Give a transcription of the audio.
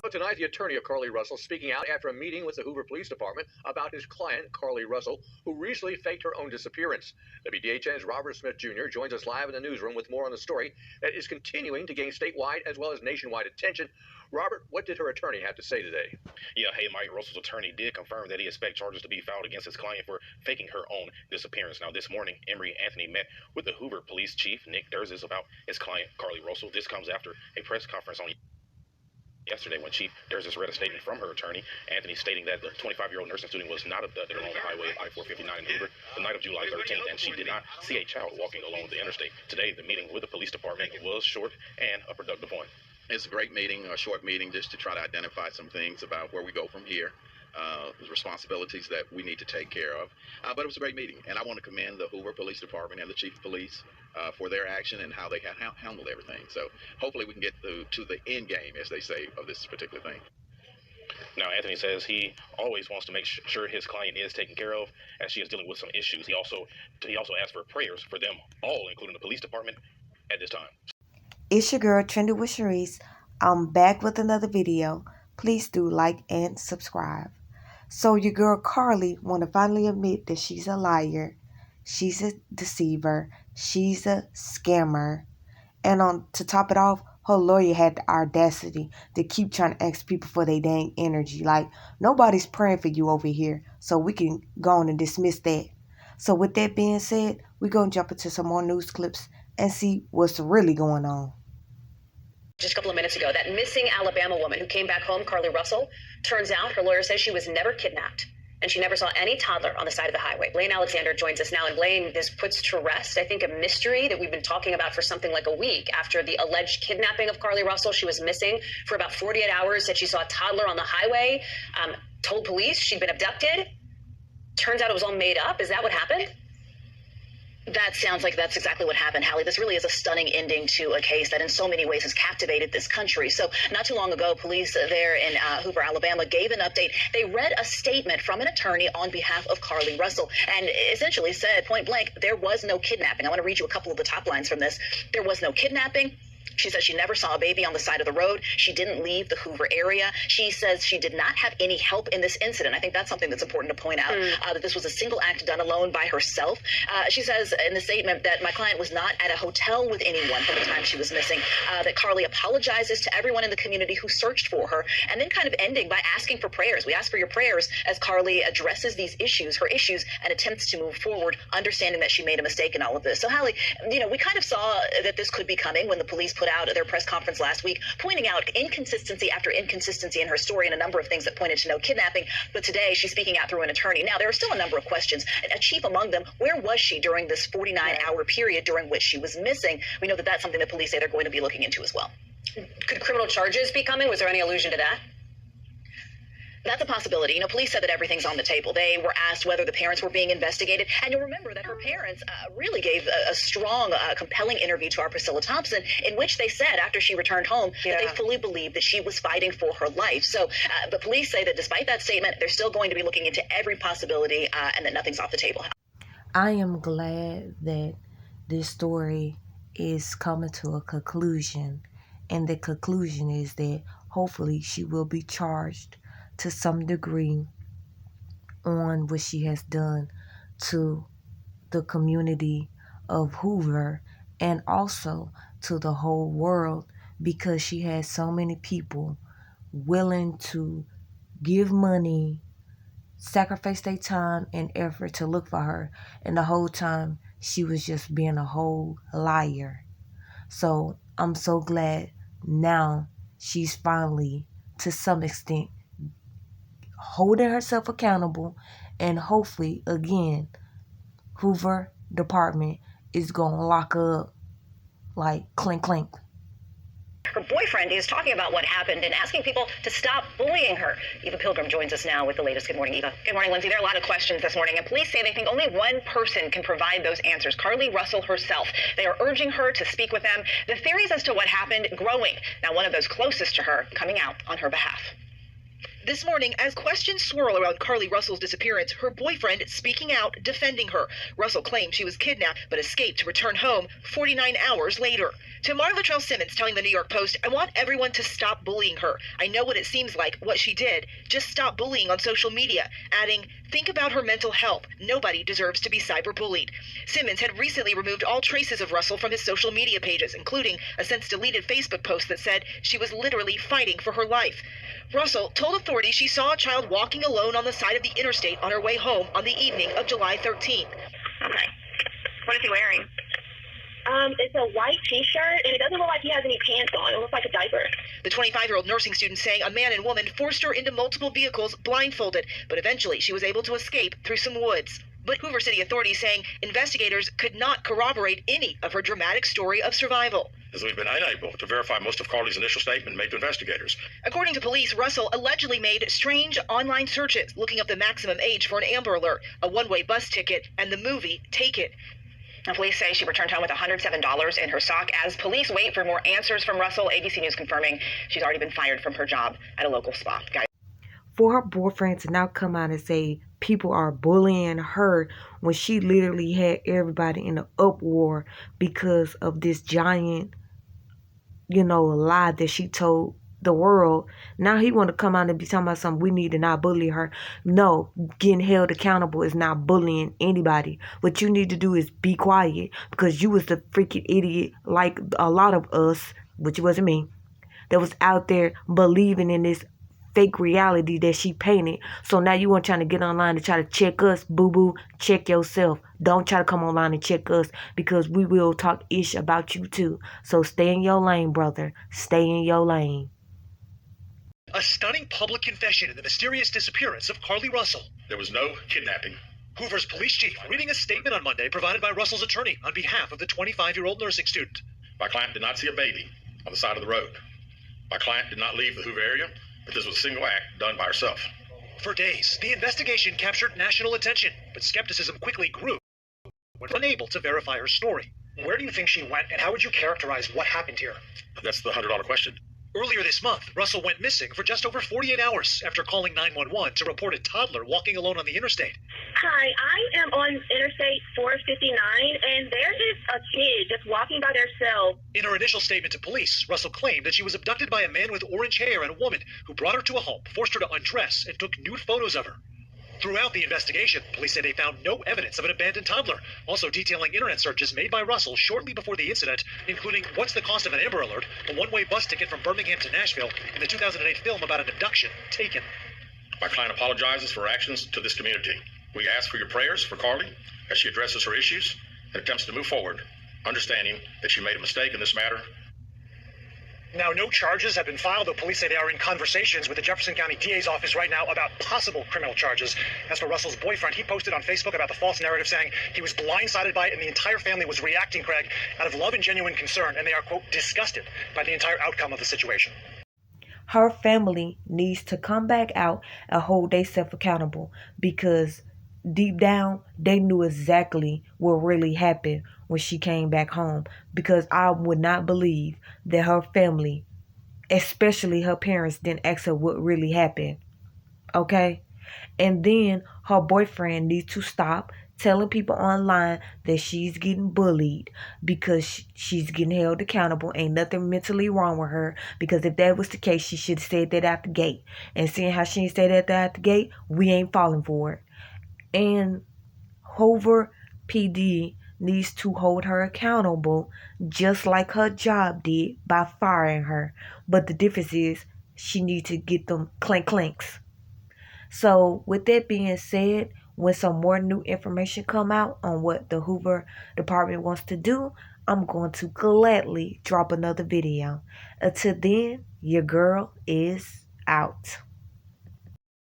But tonight, the attorney of Carly Russell speaking out after a meeting with the Hoover Police Department about his client, Carly Russell, who recently faked her own disappearance. WDHN's Robert Smith Jr. joins us live in the newsroom with more on the story that is continuing to gain statewide as well as nationwide attention. Robert, what did her attorney have to say today? Yeah, hey, Mike, Russell's attorney did confirm that he expects charges to be filed against his client for faking her own disappearance. Now, this morning, Emory Anthony met with the Hoover Police Chief, Nick Durzis, about his client, Carly Russell. This comes after a press conference on yesterday when Chief Durzis read a statement from her attorney, Anthony, stating that the 25-year-old nursing student was not abducted along the highway at I-459 in Hoover the night of July 13th, and she did not see a child walking along the interstate. Today, the meeting with the police department was short and a productive one. It's a great meeting, a short meeting, just to try to identify some things about where we go from here, the responsibilities that we need to take care of. But it was a great meeting, and I want to commend the Hoover Police Department and the Chief of Police for their action and how they handled everything. So hopefully we can get to the end game, as they say, of this particular thing. Now, Anthony says he always wants to make sure his client is taken care of as she is dealing with some issues. He also asked for prayers for them all, including the police department, at this time. It's your girl, Trendy with Sharice. I'm back with another video. Please do like and subscribe. So your girl Carly want to finally admit that she's a liar. She's a deceiver. She's a scammer. And to top it off, her lawyer had the audacity to keep trying to ask people for their dang energy. Like, nobody's praying for you over here. So we can go on and dismiss that. So with that being said, we're going to jump into some more news clips and see what's really going on. Just a couple of minutes ago, that missing Alabama woman who came back home, Carly Russell, turns out her lawyer says she was never kidnapped and she never saw any toddler on the side of the highway. Blaine Alexander joins us now. And Blaine, this puts to rest, I think, a mystery that we've been talking about for something like a week after the alleged kidnapping of Carly Russell. She was missing for about 48 hours, said she saw a toddler on the highway, told police she'd been abducted. Turns out it was all made up. Is that what happened? That sounds like that's exactly what happened, Hallie. This really is a stunning ending to a case that in so many ways has captivated this country. So not too long ago, police there in Hoover, Alabama, gave an update. They read a statement from an attorney on behalf of Carly Russell and essentially said, point blank, there was no kidnapping. I want to read you a couple of the top lines from this. There was no kidnapping. She says she never saw a baby on the side of the road. She didn't leave the Hoover area. She says she did not have any help in this incident. I think that's something that's important to point out, that this was a single act done alone by herself. She says in the statement that my client was not at a hotel with anyone from the time she was missing, that Carly apologizes to everyone in the community who searched for her, and then kind of ending by asking for prayers. We ask for your prayers as Carly addresses these issues, her issues, and attempts to move forward, understanding that she made a mistake in all of this. So, Hallie, we kind of saw that this could be coming when the police put out their press conference last week, pointing out inconsistency after inconsistency in her story and a number of things that pointed to no kidnapping. But today she's speaking out through an attorney. Now, there are still a number of questions, chief among them, where was she during this 49-hour period during which she was missing? We know that that's something that police say they're going to be looking into as well. Could criminal charges be coming? Was there any allusion to that? That's a possibility. Police said that everything's on the table. They were asked whether the parents were being investigated. And you'll remember that her parents really gave a strong, compelling interview to our Priscilla Thompson, in which they said after she returned home that they fully believed that she was fighting for her life. So the police say that despite that statement, they're still going to be looking into every possibility and that nothing's off the table. I am glad that this story is coming to a conclusion. And the conclusion is that hopefully she will be charged to some degree on what she has done to the community of Hoover and also to the whole world, because she has so many people willing to give money, sacrifice their time and effort to look for her, and the whole time she was just being a whole liar. So I'm so glad now she's finally, to some extent, holding herself accountable, and hopefully, again, Hoover Department is going to lock her up like clink clink. Her boyfriend is talking about what happened and asking people to stop bullying her. Eva Pilgrim joins us now with the latest. Good morning, Eva. Good morning, Lindsay. There are a lot of questions this morning, and police say they think only one person can provide those answers, Carly Russell herself. They are urging her to speak with them. The theories as to what happened growing. Now, one of those closest to her coming out on her behalf. This morning, as questions swirl around Carly Russell's disappearance, her boyfriend speaking out, defending her. Russell claims she was kidnapped but escaped to return home 49 hours later. To Marla Trell Simmons telling the New York Post, I want everyone to stop bullying her. I know what it seems like, what she did. Just stop bullying on social media. Adding, think about her mental health. Nobody deserves to be cyberbullied. Simmons had recently removed all traces of Russell from his social media pages, including a since deleted Facebook post that said she was literally fighting for her life. Russell told authorities she saw a child walking alone on the side of the interstate on her way home on the evening of July 13th. Okay. What is he wearing? It's a white t-shirt, and it doesn't look like he has any pants on. It looks like a diaper. The 25-year-old nursing student saying a man and woman forced her into multiple vehicles blindfolded, but eventually she was able to escape through some woods. But Hoover City authorities saying investigators could not corroborate any of her dramatic story of survival. As we've been unable to verify most of Carly's initial statement made to investigators. According to police, Russell allegedly made strange online searches looking up the maximum age for an Amber Alert, a one-way bus ticket, and the movie Take It. Now, police say she returned home with $107 in her sock. As police wait for more answers from Russell, ABC News confirming she's already been fired from her job at a local spa. Guys. For her boyfriend to now come out and say people are bullying her when she literally had everybody in an uproar because of this giant, lie that she told the world. Now he want to come out and be talking about something, we need to not bully her. No, getting held accountable is not bullying anybody. What you need to do is be quiet, because you was the freaking idiot, like a lot of us, which wasn't me, that was out there believing in this fake reality that she painted. So now you want trying to get online to try to check us. Boo-boo, check yourself. Don't try to come online and check us, because we will talk ish about you too. So stay in your lane, brother. Stay in your lane. A stunning public confession in the mysterious disappearance of Carly Russell. There was no kidnapping. Hoover's police chief reading a statement on Monday provided by Russell's attorney on behalf of the 25-year-old nursing student. My client did not see a baby on the side of the road. My client did not leave the Hoover area, but this was a single act done by herself. For days, the investigation captured national attention, but skepticism quickly grew when unable to verify her story. Where do you think she went, and how would you characterize what happened here? That's the $100 question. Earlier this month, Russell went missing for just over 48 hours after calling 911 to report a toddler walking alone on the interstate. Hi, I am on Interstate 459, and there is a kid just walking by themselves. In her initial statement to police, Russell claimed that she was abducted by a man with orange hair and a woman who brought her to a home, forced her to undress, and took nude photos of her. Throughout the investigation, police say they found no evidence of an abandoned toddler, also detailing internet searches made by Russell shortly before the incident, including what's the cost of an Amber Alert, a one-way bus ticket from Birmingham to Nashville, and the 2008 film about an abduction, Taken. My client apologizes for her actions to this community. We ask for your prayers for Carly as she addresses her issues and attempts to move forward, understanding that she made a mistake in this matter. Now, no charges have been filed, though police say they are in conversations with the Jefferson County DA's office right now about possible criminal charges. As for Russell's boyfriend, he posted on Facebook about the false narrative, saying he was blindsided by it and the entire family was reacting, Craig, out of love and genuine concern, and they are, quote, disgusted by the entire outcome of the situation. Her family needs to come back out and hold themselves accountable, because deep down, they knew exactly what really happened when she came back home. Because I would not believe that her family, especially her parents, didn't ask her what really happened. Okay? And then her boyfriend needs to stop telling people online that she's getting bullied because she's getting held accountable. Ain't nothing mentally wrong with her, because if that was the case, she should have said that out the gate. And seeing how she said that out the gate, we ain't falling for it. And Hoover PD needs to hold her accountable just like her job did by firing her. But the difference is she needs to get them clanks. So with that being said, when some more new information come out on what the Hoover Department wants to do, I'm going to gladly drop another video. Until then, your girl is out.